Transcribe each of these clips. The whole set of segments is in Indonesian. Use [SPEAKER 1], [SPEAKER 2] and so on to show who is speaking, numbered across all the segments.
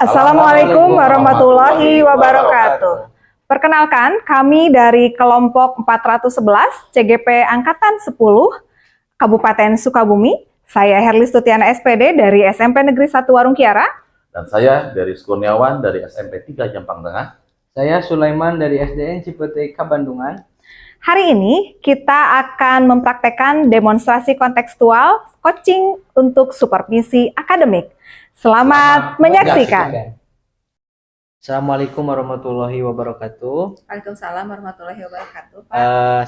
[SPEAKER 1] Assalamualaikum warahmatullahi wabarakatuh. Perkenalkan, kami dari kelompok 411 CGP Angkatan 10 Kabupaten Sukabumi. Saya Herlis Tutiana SPD dari SMP Negeri 1 Warung Kiara.
[SPEAKER 2] Dan saya dari Kurniawan dari SMP 3 Jampang Tengah.
[SPEAKER 3] Saya Sulaiman dari SDN Cipete Kabandungan.
[SPEAKER 1] Hari ini kita akan mempraktekkan demonstrasi kontekstual coaching untuk supervisi akademik. Selamat menyaksikan.
[SPEAKER 3] Assalamualaikum warahmatullahi wabarakatuh.
[SPEAKER 1] Waalaikumsalam warahmatullahi wabarakatuh, Pak.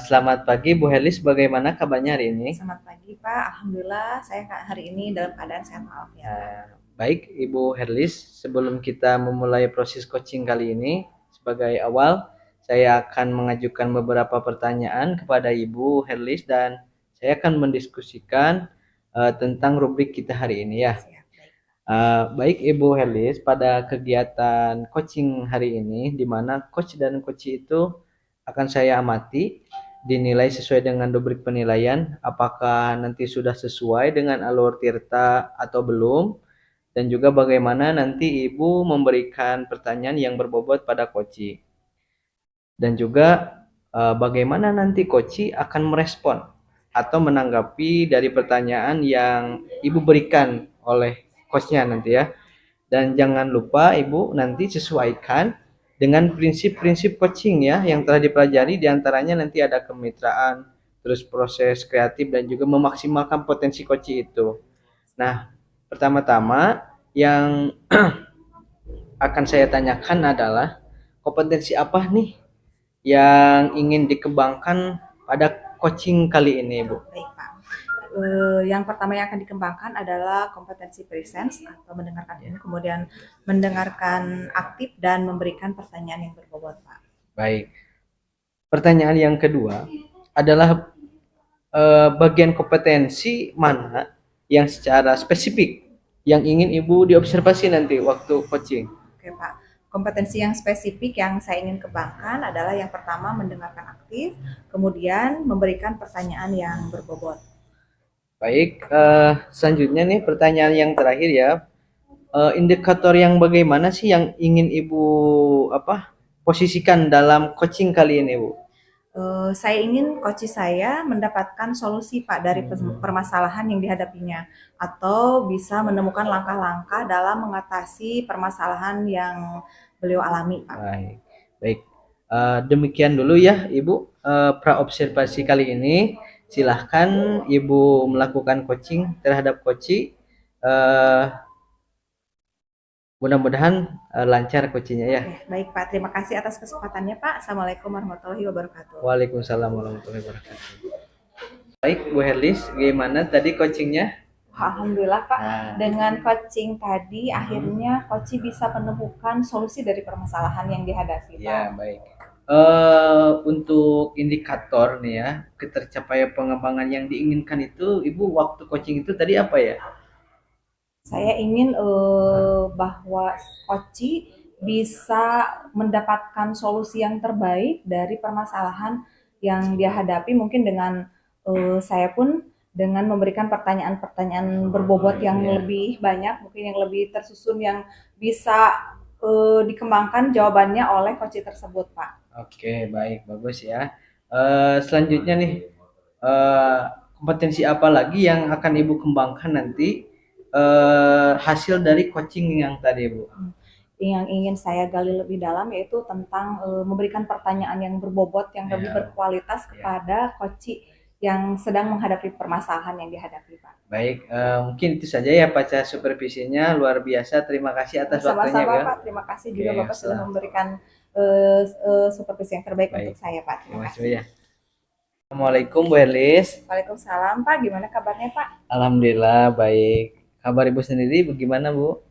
[SPEAKER 3] Selamat pagi Bu Herlis, bagaimana kabarnya hari ini?
[SPEAKER 1] Selamat pagi, Pak. Alhamdulillah saya hari ini dalam keadaan sehat walafiat.
[SPEAKER 3] Baik Ibu Herlis, sebelum kita memulai proses coaching kali ini, sebagai awal saya akan mengajukan beberapa pertanyaan kepada Ibu Herlis dan saya akan mendiskusikan tentang rubrik kita hari ini ya. Baik Ibu Herlis, pada kegiatan coaching hari ini di mana coach dan coachee itu akan saya amati, dinilai sesuai dengan rubrik penilaian, apakah nanti sudah sesuai dengan alur tirta atau belum, dan juga bagaimana nanti Ibu memberikan pertanyaan yang berbobot pada coachee. Dan juga bagaimana nanti coachee akan merespon atau menanggapi dari pertanyaan yang Ibu berikan oleh coachnya nanti ya. Dan jangan lupa Ibu nanti sesuaikan dengan prinsip-prinsip coaching ya yang telah dipelajari, diantaranya nanti ada kemitraan, terus proses kreatif dan juga memaksimalkan potensi coachee itu. Nah, pertama-tama yang akan saya tanyakan adalah kompetensi apa nih yang ingin dikembangkan pada coaching kali ini, Bu?
[SPEAKER 1] Baik, Pak. Yang pertama yang akan dikembangkan adalah kompetensi presence atau mendengarkan ini, kemudian mendengarkan aktif dan memberikan pertanyaan yang berbobot, Pak.
[SPEAKER 3] Baik. Pertanyaan yang kedua adalah bagian kompetensi mana yang secara spesifik yang ingin Ibu diobservasi nanti waktu coaching?
[SPEAKER 1] Oke, Pak. Kompetensi yang spesifik yang saya ingin kembangkan adalah yang pertama mendengarkan aktif, kemudian memberikan pertanyaan yang berbobot.
[SPEAKER 3] Baik, selanjutnya nih pertanyaan yang terakhir ya, indikator yang bagaimana sih yang ingin Ibu posisikan dalam coaching kali ini, Bu?
[SPEAKER 1] Saya ingin coach saya mendapatkan solusi, Pak, dari permasalahan yang dihadapinya, atau bisa menemukan langkah-langkah dalam mengatasi permasalahan yang beliau alami, Pak.
[SPEAKER 3] Baik. Demikian dulu ya Ibu pra-observasi kali ini. Silahkan Ibu melakukan coaching terhadap coachee. Mudah-mudahan lancar coachingnya ya.
[SPEAKER 1] Baik Pak, terima kasih atas kesempatannya Pak. Assalamualaikum warahmatullahi wabarakatuh.
[SPEAKER 3] Waalaikumsalam warahmatullahi wabarakatuh. Baik Bu Herlis, gimana tadi coachingnya?
[SPEAKER 1] Alhamdulillah Pak, dengan coaching tadi akhirnya coachee bisa menemukan solusi dari permasalahan yang dihadapi Pak.
[SPEAKER 3] Ya baik. Untuk indikator nih ya, ketercapaian pengembangan yang diinginkan itu Ibu waktu coaching itu tadi apa ya?
[SPEAKER 1] Saya ingin bahwa coachee bisa mendapatkan solusi yang terbaik dari permasalahan yang dia hadapi, mungkin dengan saya pun dengan memberikan pertanyaan-pertanyaan berbobot yang lebih banyak, mungkin yang lebih tersusun, yang bisa dikembangkan jawabannya oleh coachee tersebut, Pak.
[SPEAKER 3] Oke, baik, bagus ya. Selanjutnya nih, kompetensi apa lagi yang akan Ibu kembangkan nanti hasil dari coaching yang tadi, Bu?
[SPEAKER 1] Yang ingin saya gali lebih dalam yaitu tentang memberikan pertanyaan yang berbobot, yang lebih berkualitas kepada coachee yang sedang menghadapi permasalahan yang dihadapi, Pak.
[SPEAKER 3] Baik, mungkin itu saja ya Pak supervisinya, luar biasa. Terima kasih atas waktunya.
[SPEAKER 1] Sama-sama Pak, terima kasih juga Bapak sudah memberikan supervisi yang terbaik untuk saya, Pak. Terima kasih.
[SPEAKER 3] Ya. Assalamualaikum Bu Herlis.
[SPEAKER 1] Waalaikumsalam Pak, gimana kabarnya Pak?
[SPEAKER 3] Alhamdulillah baik. Kabar Ibu sendiri bagaimana Bu?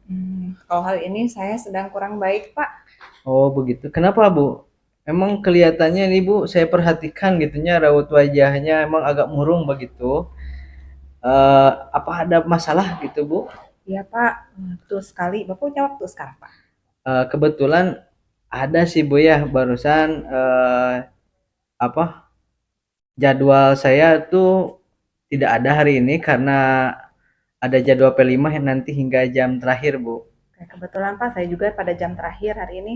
[SPEAKER 1] Kalau hal ini saya sedang kurang baik Pak.
[SPEAKER 3] Oh begitu, kenapa Bu? Emang kelihatannya nih Bu, saya perhatikan gitunya raut wajahnya emang agak murung begitu. Apa ada masalah gitu Bu?
[SPEAKER 1] Iya Pak, betul sekali. Bapak punya waktu sekarang Pak?
[SPEAKER 3] Kebetulan ada sih Bu ya, barusan jadwal saya tuh tidak ada hari ini karena ada jadwal P5 yang nanti hingga jam terakhir Bu.
[SPEAKER 1] Oke, kebetulan Pak, saya juga pada jam terakhir hari ini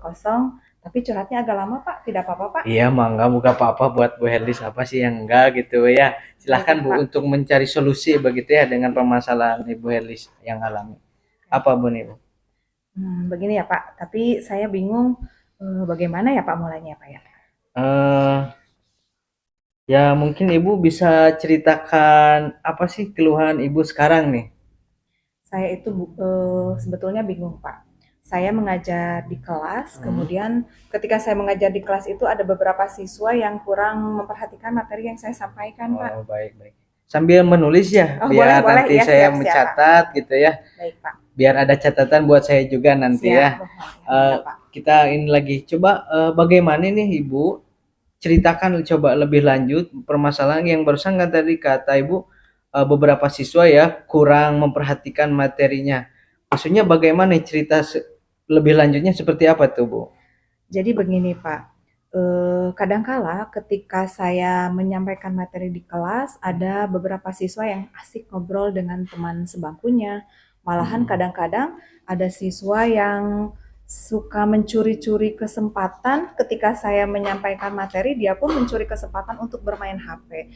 [SPEAKER 1] kosong, tapi curhatnya agak lama Pak, tidak apa-apa Pak?
[SPEAKER 3] Iya, mangga buka apa-apa buat Bu Herlis, apa sih yang enggak gitu ya. Silahkan
[SPEAKER 1] Baiklah
[SPEAKER 3] Bu
[SPEAKER 1] Pak.
[SPEAKER 3] untuk mencari solusi begitu ya dengan permasalahan Ibu Herlis yang alami. Apa Bu nih Bu?
[SPEAKER 1] Begini ya Pak, tapi saya bingung bagaimana ya Pak mulainya Pak ya?
[SPEAKER 3] Eh ya mungkin Ibu bisa ceritakan apa sih keluhan Ibu sekarang nih?
[SPEAKER 1] Saya itu sebetulnya bingung Pak. Saya mengajar di kelas, kemudian ketika saya mengajar di kelas itu ada beberapa siswa yang kurang memperhatikan materi yang saya sampaikan Pak.
[SPEAKER 3] Oh, baik, baik. Sambil menulis ya,
[SPEAKER 1] Oh boleh
[SPEAKER 3] biar
[SPEAKER 1] boleh,
[SPEAKER 3] nanti
[SPEAKER 1] ya
[SPEAKER 3] saya
[SPEAKER 1] siap siap Pak.
[SPEAKER 3] mencatat gitu ya.
[SPEAKER 1] Baik Pak,
[SPEAKER 3] Biar ada catatan buat saya juga nanti
[SPEAKER 1] siap.
[SPEAKER 3] ya.
[SPEAKER 1] Boleh,
[SPEAKER 3] Eh,
[SPEAKER 1] Pak.
[SPEAKER 3] kita ini lagi coba bagaimana nih Ibu ceritakan coba lebih lanjut permasalahan yang barusan kan tadi kata Ibu beberapa siswa ya kurang memperhatikan materinya. Maksudnya bagaimana nih cerita lebih lanjutnya seperti apa tuh Bu?
[SPEAKER 1] Jadi begini Pak, kadangkala ketika saya menyampaikan materi di kelas, ada beberapa siswa yang asik ngobrol dengan teman sebangkunya. Malahan kadang-kadang ada siswa yang suka mencuri-curi kesempatan ketika saya menyampaikan materi, dia pun mencuri kesempatan untuk bermain HP.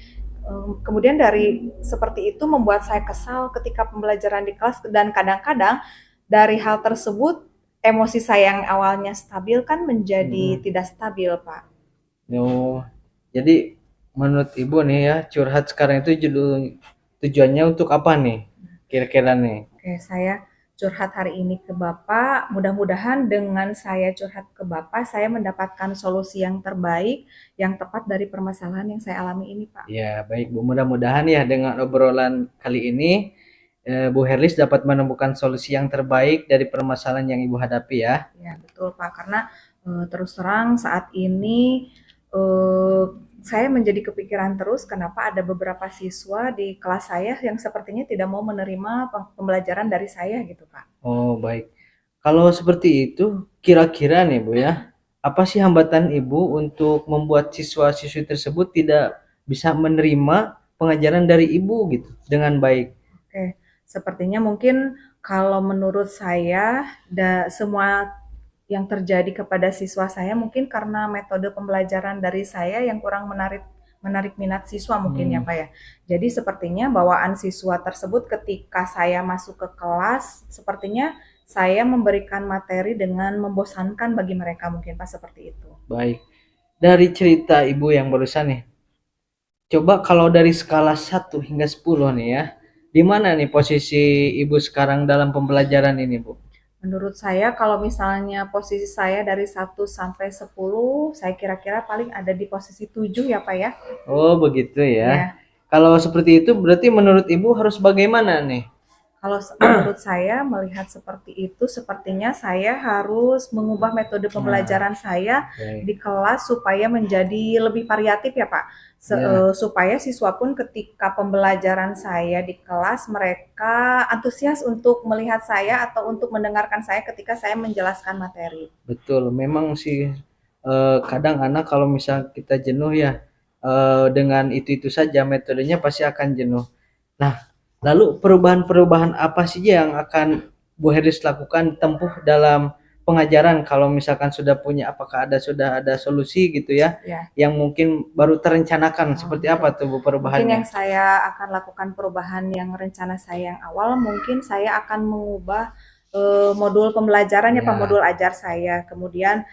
[SPEAKER 1] Kemudian dari seperti itu membuat saya kesal ketika pembelajaran di kelas dan kadang-kadang dari hal tersebut emosi saya yang awalnya stabil kan menjadi tidak stabil, Pak.
[SPEAKER 3] Oh, jadi menurut Ibu nih ya curhat sekarang itu tujuannya untuk apa nih? Kira-kira nih?
[SPEAKER 1] Oke, saya curhat hari ini ke Bapak. Mudah-mudahan dengan saya curhat ke Bapak, saya mendapatkan solusi yang terbaik, yang tepat dari permasalahan yang saya alami ini, Pak.
[SPEAKER 3] Ya, baik Bu. Mudah-mudahan ya dengan obrolan kali ini Bu Herlis dapat menemukan solusi yang terbaik dari permasalahan yang Ibu hadapi ya.
[SPEAKER 1] Ya, betul Pak. Karena terus terang saat ini eh, saya menjadi kepikiran terus kenapa ada beberapa siswa di kelas saya yang sepertinya tidak mau menerima pembelajaran dari saya gitu Pak.
[SPEAKER 3] Oh, baik. Kalau seperti itu, kira-kira nih Bu ya, apa sih hambatan Ibu untuk membuat siswa-siswi tersebut tidak bisa menerima pengajaran dari Ibu gitu dengan baik?
[SPEAKER 1] Oke, sepertinya mungkin kalau menurut saya semua yang terjadi kepada siswa saya mungkin karena metode pembelajaran dari saya yang kurang menarik menarik minat siswa mungkin ya Pak ya. Jadi sepertinya bawaan siswa tersebut ketika saya masuk ke kelas sepertinya saya memberikan materi dengan membosankan bagi mereka mungkin Pak seperti itu.
[SPEAKER 3] Baik. Dari cerita Ibu yang barusan nih, coba kalau dari skala 1 hingga 10 nih ya, di mana nih posisi Ibu sekarang dalam pembelajaran ini, Bu?
[SPEAKER 1] Menurut saya kalau misalnya posisi saya dari 1 sampai 10, saya kira-kira paling ada di posisi 7 ya Pak ya.
[SPEAKER 3] Oh, begitu ya.
[SPEAKER 1] Ya.
[SPEAKER 3] Kalau seperti itu berarti menurut Ibu harus bagaimana nih?
[SPEAKER 1] Kalau menurut saya melihat seperti itu, sepertinya saya harus mengubah metode pembelajaran saya
[SPEAKER 3] Baik.
[SPEAKER 1] di kelas supaya menjadi lebih variatif ya Pak.
[SPEAKER 3] Ya.
[SPEAKER 1] Supaya siswa pun ketika pembelajaran saya di kelas mereka antusias untuk melihat saya atau untuk mendengarkan saya ketika saya menjelaskan materi.
[SPEAKER 3] Betul, memang sih kadang anak kalau misal kita jenuh ya dengan itu-itu saja metodenya pasti akan jenuh. Nah, lalu perubahan-perubahan apa sih yang akan Bu Heris lakukan tempuh dalam pengajaran kalau misalkan sudah ada solusi gitu ya,
[SPEAKER 1] Ya.
[SPEAKER 3] yang mungkin baru terencanakan seperti apa tuh Bu
[SPEAKER 1] Mungkin
[SPEAKER 3] perubahannya?
[SPEAKER 1] yang saya akan lakukan perubahan yang rencana saya yang awal, mungkin saya akan mengubah modul pembelajaran ya Pak,
[SPEAKER 3] Ya.
[SPEAKER 1] modul ajar saya. Kemudian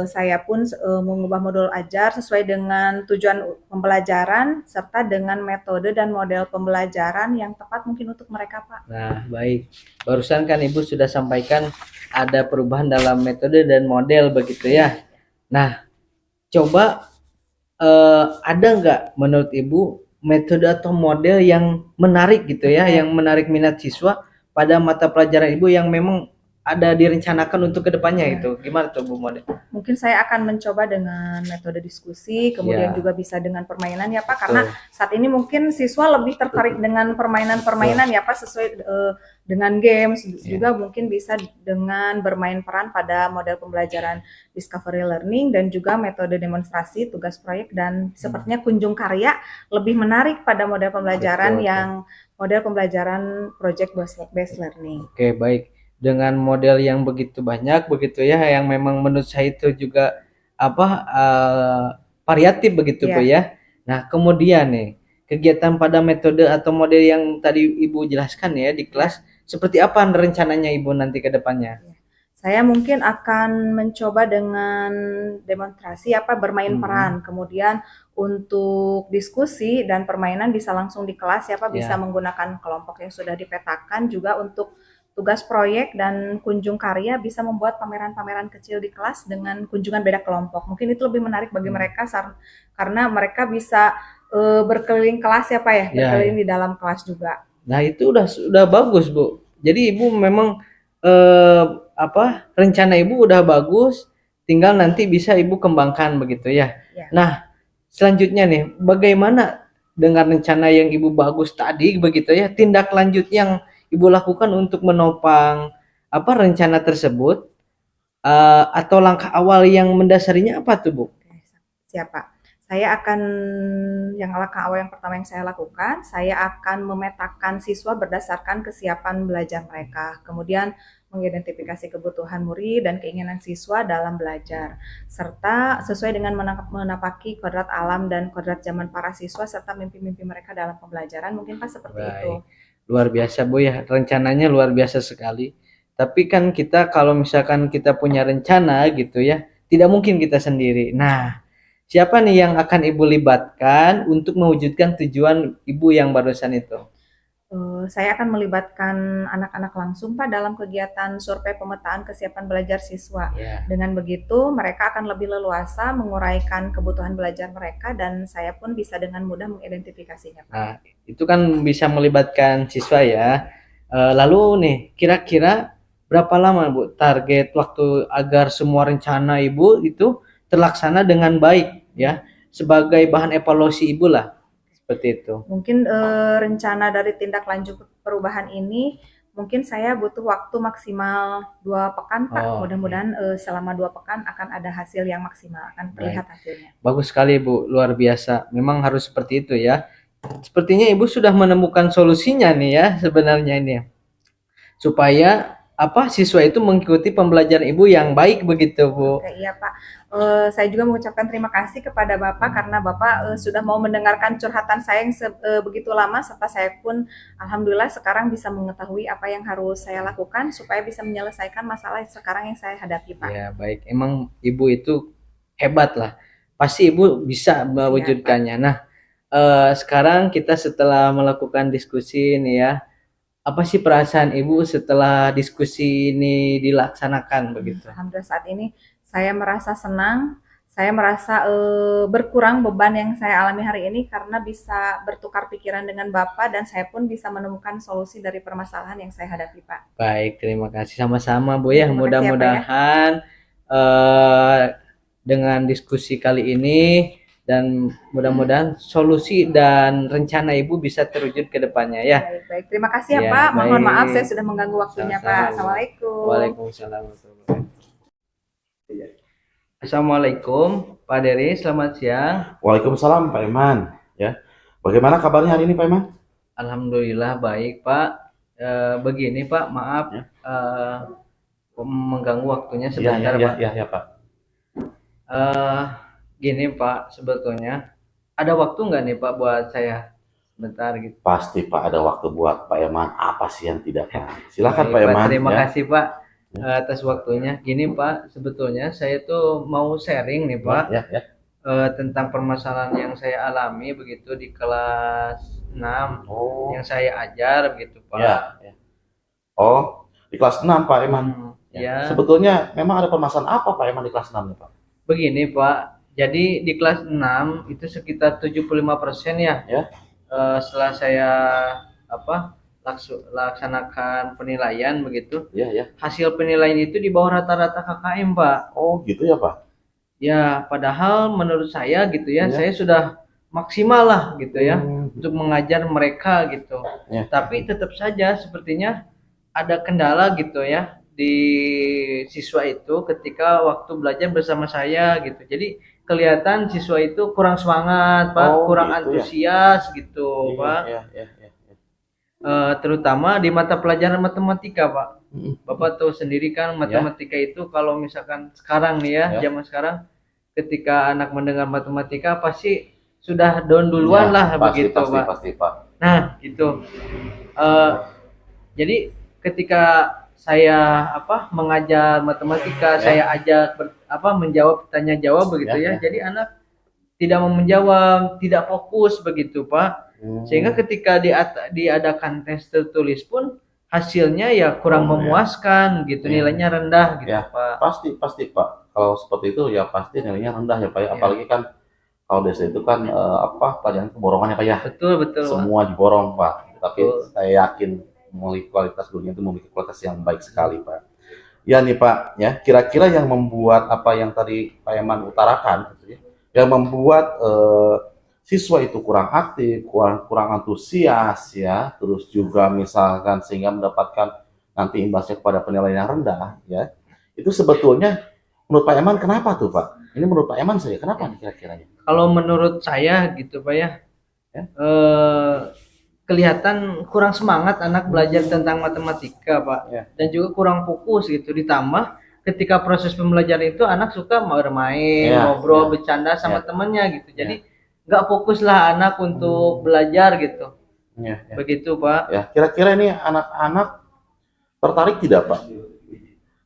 [SPEAKER 1] saya pun mengubah modul ajar sesuai dengan tujuan pembelajaran serta dengan metode dan model pembelajaran yang tepat mungkin untuk mereka Pak.
[SPEAKER 3] Nah, baik. Barusan kan Ibu sudah sampaikan ada perubahan dalam metode dan model begitu ya. Nah, coba ada nggak menurut Ibu metode atau model yang menarik gitu ya, yang menarik minat siswa pada mata pelajaran Ibu yang memang ada direncanakan untuk kedepannya itu? Gimana tuh Bu model?
[SPEAKER 1] Mungkin saya akan mencoba dengan metode diskusi, kemudian
[SPEAKER 3] Ya.
[SPEAKER 1] juga bisa dengan permainan ya Pak, karena saat ini mungkin siswa lebih tertarik dengan permainan-permainan ya Pak, sesuai dengan games, juga mungkin bisa dengan bermain peran pada model pembelajaran discovery learning dan juga metode demonstrasi, tugas proyek dan sepertinya kunjung karya lebih menarik pada model pembelajaran
[SPEAKER 3] Betul.
[SPEAKER 1] yang model pembelajaran project based learning.
[SPEAKER 3] Oke, baik. dengan model yang begitu banyak begitu ya, yang memang menurut saya itu juga apa variatif begitu Bu
[SPEAKER 1] Ya.
[SPEAKER 3] ya. Nah, kemudian nih kegiatan pada metode atau model yang tadi Ibu jelaskan ya di kelas, seperti apa rencananya Ibu nanti ke depannya?
[SPEAKER 1] Saya mungkin akan mencoba dengan demonstrasi bermain peran, kemudian untuk diskusi dan permainan bisa langsung di kelas bisa
[SPEAKER 3] Ya.
[SPEAKER 1] menggunakan kelompok yang sudah dipetakan, juga untuk tugas proyek dan kunjung karya bisa membuat pameran-pameran kecil di kelas dengan kunjungan beda kelompok. Mungkin itu lebih menarik bagi mereka karena mereka bisa berkeliling kelas
[SPEAKER 3] Ya,
[SPEAKER 1] berkeliling di dalam kelas juga.
[SPEAKER 3] Nah, itu udah bagus, Bu. Jadi Ibu memang rencana Ibu udah bagus, tinggal nanti bisa Ibu kembangkan begitu ya.
[SPEAKER 1] Ya.
[SPEAKER 3] Nah, selanjutnya nih, bagaimana dengan rencana yang Ibu bagus tadi begitu ya, tindak lanjut yang Ibu lakukan untuk menopang rencana tersebut atau langkah awal yang mendasarinya apa tuh, Bu?
[SPEAKER 1] Siapa? Saya akan langkah awal yang pertama yang saya lakukan, saya akan memetakan siswa berdasarkan kesiapan belajar mereka. Kemudian mengidentifikasi kebutuhan murid dan keinginan siswa dalam belajar, serta sesuai dengan menapaki kodrat alam dan kodrat zaman para siswa serta mimpi-mimpi mereka dalam pembelajaran. Mungkin Pak seperti itu.
[SPEAKER 3] Luar biasa Bu ya, rencananya luar biasa sekali. Tapi kan kita kalau misalkan kita punya rencana gitu ya, tidak mungkin kita sendiri. Nah, siapa nih yang akan Ibu libatkan untuk mewujudkan tujuan Ibu yang barusan itu?
[SPEAKER 1] Saya akan melibatkan anak-anak langsung Pak dalam kegiatan survei pemetaan kesiapan belajar siswa.
[SPEAKER 3] Ya.
[SPEAKER 1] Dengan begitu mereka akan lebih leluasa menguraikan kebutuhan belajar mereka dan saya pun bisa dengan mudah mengidentifikasinya Pak.
[SPEAKER 3] Nah, itu kan bisa melibatkan siswa ya. Lalu nih, kira-kira berapa lama Bu target waktu agar semua rencana Ibu itu terlaksana dengan baik ya, sebagai bahan evaluasi Ibu lah. Seperti itu.
[SPEAKER 1] Mungkin rencana dari tindak lanjut perubahan ini mungkin saya butuh waktu maksimal 2 pekan Pak. Mudah-mudahan selama 2 pekan akan ada hasil yang maksimal, akan terlihat hasilnya.
[SPEAKER 3] Bagus sekali Bu, luar biasa. Memang harus seperti itu ya. Sepertinya Ibu sudah menemukan solusinya nih ya sebenarnya ini. Supaya siswa itu mengikuti pembelajaran Ibu yang baik begitu Bu.
[SPEAKER 1] Oke, iya Pak. Saya juga mengucapkan terima kasih kepada Bapak karena Bapak sudah mau mendengarkan curhatan saya yang begitu lama, serta saya pun alhamdulillah sekarang bisa mengetahui apa yang harus saya lakukan supaya bisa menyelesaikan masalah sekarang yang saya hadapi Pak.
[SPEAKER 3] Ya baik, emang Ibu itu hebat lah. Pasti Ibu bisa mewujudkannya. Nah, sekarang kita setelah melakukan diskusi nih ya, apa sih perasaan Ibu setelah diskusi ini dilaksanakan begitu?
[SPEAKER 1] Alhamdulillah saat ini saya merasa senang, saya merasa berkurang beban yang saya alami hari ini karena bisa bertukar pikiran dengan Bapak dan saya pun bisa menemukan solusi dari permasalahan yang saya hadapi Pak.
[SPEAKER 3] Baik, terima kasih sama-sama Bu ya. Mudah-mudahan dengan diskusi kali ini dan mudah-mudahan solusi dan rencana Ibu bisa terwujud ke depannya ya.
[SPEAKER 1] Baik. Terima kasih ya Pak. Mohon maaf saya sudah mengganggu waktunya Pak. Assalamualaikum.
[SPEAKER 3] Waalaikumsalam. Assalamualaikum Pak Dery, selamat siang.
[SPEAKER 2] Waalaikumsalam Pak Iman. Ya, bagaimana kabarnya hari ini Pak Iman?
[SPEAKER 3] Alhamdulillah baik Pak. Begini Pak, maaf ya. Mengganggu waktunya sebentar Pak.
[SPEAKER 2] Ya Pak.
[SPEAKER 3] Gini Pak, sebetulnya ada waktu nggak nih Pak buat saya sebentar gitu?
[SPEAKER 2] Pasti Pak ada waktu buat Pak Iman. Apa sih yang tidak Pak? Silakan Pak Iman.
[SPEAKER 3] Terima kasih Pak atas waktunya. Gini Pak, sebetulnya saya tuh mau sharing nih Pak tentang permasalahan yang saya alami begitu di kelas 6 yang saya ajar begitu Pak.
[SPEAKER 2] Ya. Oh, di kelas 6 Pak Iman. Ya. Sebetulnya memang ada permasalahan apa Pak Iman di kelas 6 nih Pak?
[SPEAKER 3] Begini Pak, jadi di kelas 6 itu sekitar 75% ya. Setelah saya laksanakan penilaian begitu. Hasil penilaian itu di bawah rata-rata KKM Pak.
[SPEAKER 2] Oh gitu ya Pak?
[SPEAKER 3] Ya, padahal menurut saya gitu ya, saya sudah maksimal lah gitu ya untuk mengajar mereka gitu. Tapi tetap saja sepertinya ada kendala gitu ya di siswa itu ketika waktu belajar bersama saya gitu. Jadi kelihatan siswa itu kurang semangat Pak, kurang antusias gitu Pak. Terutama di mata pelajaran matematika Pak. Bapak tahu sendiri kan matematika itu kalau misalkan sekarang nih ya, zaman sekarang ketika anak mendengar matematika pasti sudah down duluan lah
[SPEAKER 2] pasti,
[SPEAKER 3] begitu
[SPEAKER 2] pasti,
[SPEAKER 3] Pak.
[SPEAKER 2] pasti, Pak.
[SPEAKER 3] Nah gitu. Eh, jadi ketika saya mengajar matematika, saya ajak menjawab tanya jawab begitu ya. Jadi anak tidak mau menjawab, tidak fokus begitu Pak. Sehingga ketika diadakan tes tertulis pun hasilnya ya kurang memuaskan gitu, nilainya rendah gitu Pak.
[SPEAKER 2] Pasti Pak. Kalau seperti itu ya pasti nilainya rendah ya Pak. Apalagi kan kalau desa itu kan pelajaran keborongan ya Pak ya.
[SPEAKER 3] Betul
[SPEAKER 2] Semua diborong Pak. Tapi saya yakin kualitas gurunya itu memiliki kualitas yang baik sekali Pak. Ya nih Pak, ya kira-kira yang membuat apa yang tadi Pak Eman utarakan, gitu ya, yang membuat siswa itu kurang aktif, kurang antusias ya, terus juga misalkan sehingga mendapatkan nanti imbasnya kepada penilaian yang rendah ya. Itu sebetulnya menurut Pak Eman kenapa tuh Pak? Ini menurut Pak Eman saja kenapa nih kira-kiranya?
[SPEAKER 3] Kalau menurut saya gitu Pak ya. Kelihatan kurang semangat anak belajar tentang matematika Pak, dan juga kurang fokus gitu. Ditambah ketika proses pembelajaran itu anak suka mau bermain, ngobrol, bercanda sama temannya gitu. Jadi nggak fokus lah anak untuk belajar gitu. Begitu Pak.
[SPEAKER 2] Ya, kira-kira ini anak-anak tertarik tidak Pak?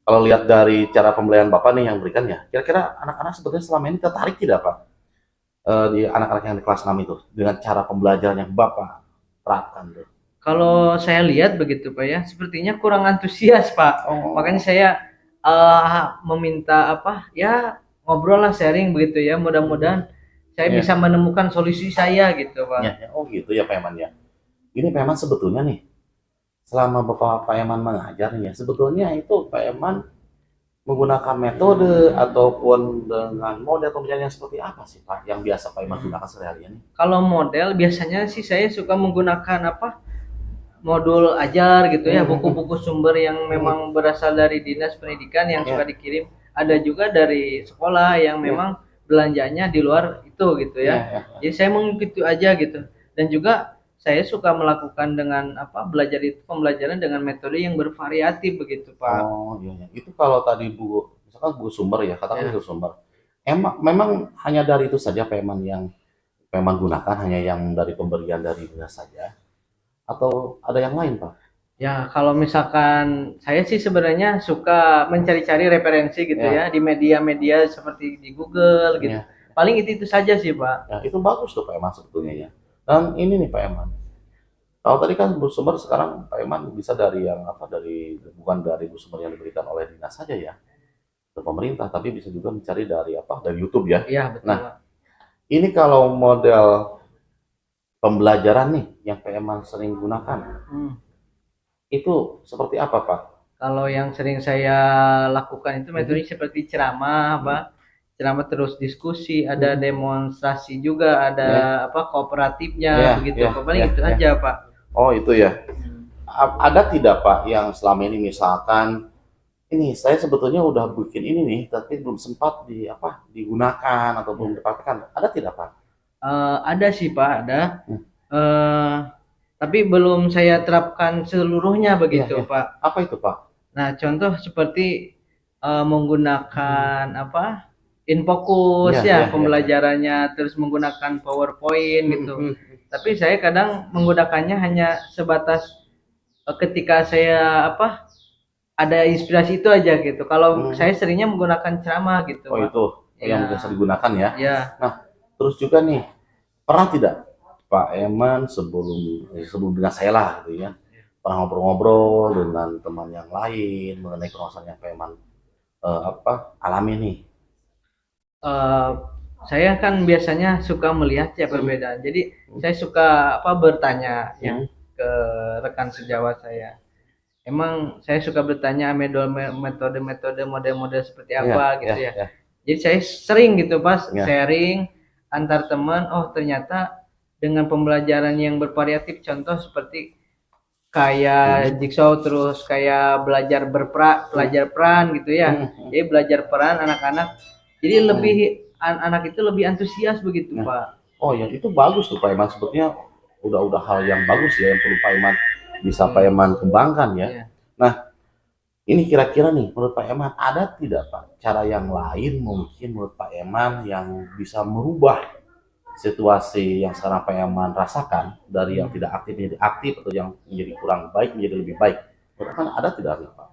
[SPEAKER 2] Kalau lihat dari cara pembelajaran Bapak nih yang berikan ya, kira-kira anak-anak sebetulnya selama ini tertarik tidak Pak? Di anak-anak yang di kelas 6 itu dengan cara pembelajaran yang Bapak terapkan tuh.
[SPEAKER 3] Kalau saya lihat begitu Pak ya, sepertinya kurang antusias Pak. Makanya saya meminta ngobrol lah, sharing begitu ya. Mudah-mudahan saya bisa menemukan solusi saya gitu Pak.
[SPEAKER 2] Oh gitu ya Pak Eman ya. Ini Pak Eman sebetulnya nih, selama Pak Eman mengajar nih ya, sebetulnya itu Pak Eman menggunakan metode ataupun dengan model pembelajaran yang seperti apa sih Pak yang biasa Pak Iman gunakan sehari-hari?
[SPEAKER 3] Kalau model biasanya sih saya suka menggunakan modul ajar gitu ya, buku-buku sumber yang memang berasal dari dinas pendidikan yang suka dikirim, ada juga dari sekolah yang memang belanjanya di luar itu gitu ya. Jadi saya mengikuti aja gitu, dan juga saya suka melakukan dengan pembelajaran dengan metode yang bervariatif begitu Pak.
[SPEAKER 2] Oh iya. Itu kalau tadi misalkan buku sumber ya, katakan buku sumber. Memang hanya dari itu saja Pak Eman yang memang gunakan, hanya yang dari pemberian dari dinas saja, atau ada yang lain Pak?
[SPEAKER 3] Ya kalau misalkan saya sih sebenarnya suka mencari-cari referensi gitu ya di media-media seperti di Google gitu. Paling itu saja sih Pak.
[SPEAKER 2] Ya itu bagus tuh Pak Eman sebetulnya ya. Dan ini nih Pak Eman, kalau tadi kan sumber, sekarang Pak Eman bisa dari yang bukan dari sumber yang diberikan oleh dinas saja ya, ke pemerintah, tapi bisa juga mencari dari dari YouTube ya.
[SPEAKER 3] Iya betul.
[SPEAKER 2] Nah, ini kalau model pembelajaran nih yang Pak Eman sering gunakan, itu seperti apa Pak?
[SPEAKER 3] Kalau yang sering saya lakukan itu metode seperti ceramah Pak. Ceramah terus diskusi, ada demonstrasi juga, ada kooperatifnya begitu. Paling itu aja Pak.
[SPEAKER 2] Oh itu ya. Ada tidak Pak yang selama ini misalkan ini saya sebetulnya udah bikin ini nih, tapi belum sempat digunakan atau belum dipraktekkan. Ada tidak Pak?
[SPEAKER 3] Ada sih Pak, ada. Tapi belum saya terapkan seluruhnya begitu Pak.
[SPEAKER 2] Apa itu Pak?
[SPEAKER 3] Nah contoh seperti menggunakan InFocus pembelajarannya, terus menggunakan PowerPoint gitu. Tapi saya kadang menggunakannya hanya sebatas ketika saya ada inspirasi itu aja gitu. Kalau saya seringnya menggunakan ceramah gitu.
[SPEAKER 2] Oh Pak. Itu yang biasa digunakan ya.
[SPEAKER 3] Ya.
[SPEAKER 2] Nah terus juga nih, pernah tidak Pak Eman sebelum dengan saya lah gitu ya, pernah ngobrol-ngobrol dengan teman yang lain mengenai permasalahan yang Pak Eman alami nih?
[SPEAKER 3] Saya kan biasanya suka melihat perbedaan. Jadi saya suka bertanya ke rekan sejawat saya. Emang saya suka bertanya metode-metode model-model seperti apa gitu ya. Jadi saya sering gitu pas sharing antar teman. Oh ternyata dengan pembelajaran yang bervariatif, contoh seperti kayak jigsaw, terus kayak belajar peran gitu ya. Jadi belajar peran anak-anak. Jadi anak itu lebih antusias begitu Pak.
[SPEAKER 2] Oh ya itu bagus tuh Pak Eman, sebetulnya udah hal yang bagus ya yang perlu Pak Eman bisa Pak Eman kembangkan ya. Nah Ini kira-kira nih, menurut Pak Eman, ada tidak Pak cara yang lain mungkin menurut Pak Eman yang bisa merubah situasi yang sekarang Pak Eman rasakan dari yang tidak aktif menjadi aktif atau yang menjadi kurang baik menjadi lebih baik? Menurut Eman ada tidak Pak?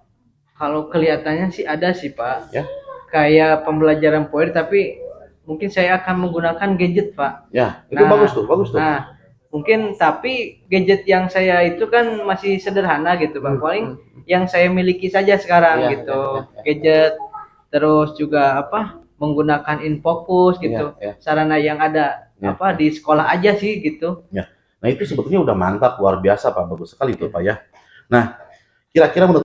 [SPEAKER 3] Kalau kelihatannya sih ada sih Pak.
[SPEAKER 2] Ya.
[SPEAKER 3] Kayak pembelajaran poin tapi mungkin saya akan menggunakan gadget Pak.
[SPEAKER 2] Ya, itu bagus tuh, bagus tuh.
[SPEAKER 3] Nah, mungkin tapi gadget yang saya itu kan masih sederhana gitu Pak. Paling yang saya miliki saja sekarang
[SPEAKER 2] Ya,
[SPEAKER 3] gitu.
[SPEAKER 2] ya.
[SPEAKER 3] Gadget terus juga apa? Menggunakan InFocus gitu.
[SPEAKER 2] Ya.
[SPEAKER 3] Sarana yang ada
[SPEAKER 2] Ya.
[SPEAKER 3] apa di sekolah aja sih gitu.
[SPEAKER 2] Nah itu sebetulnya udah mantap, luar biasa Pak, bagus sekali tuh Pak ya. Nah, kira-kira menurut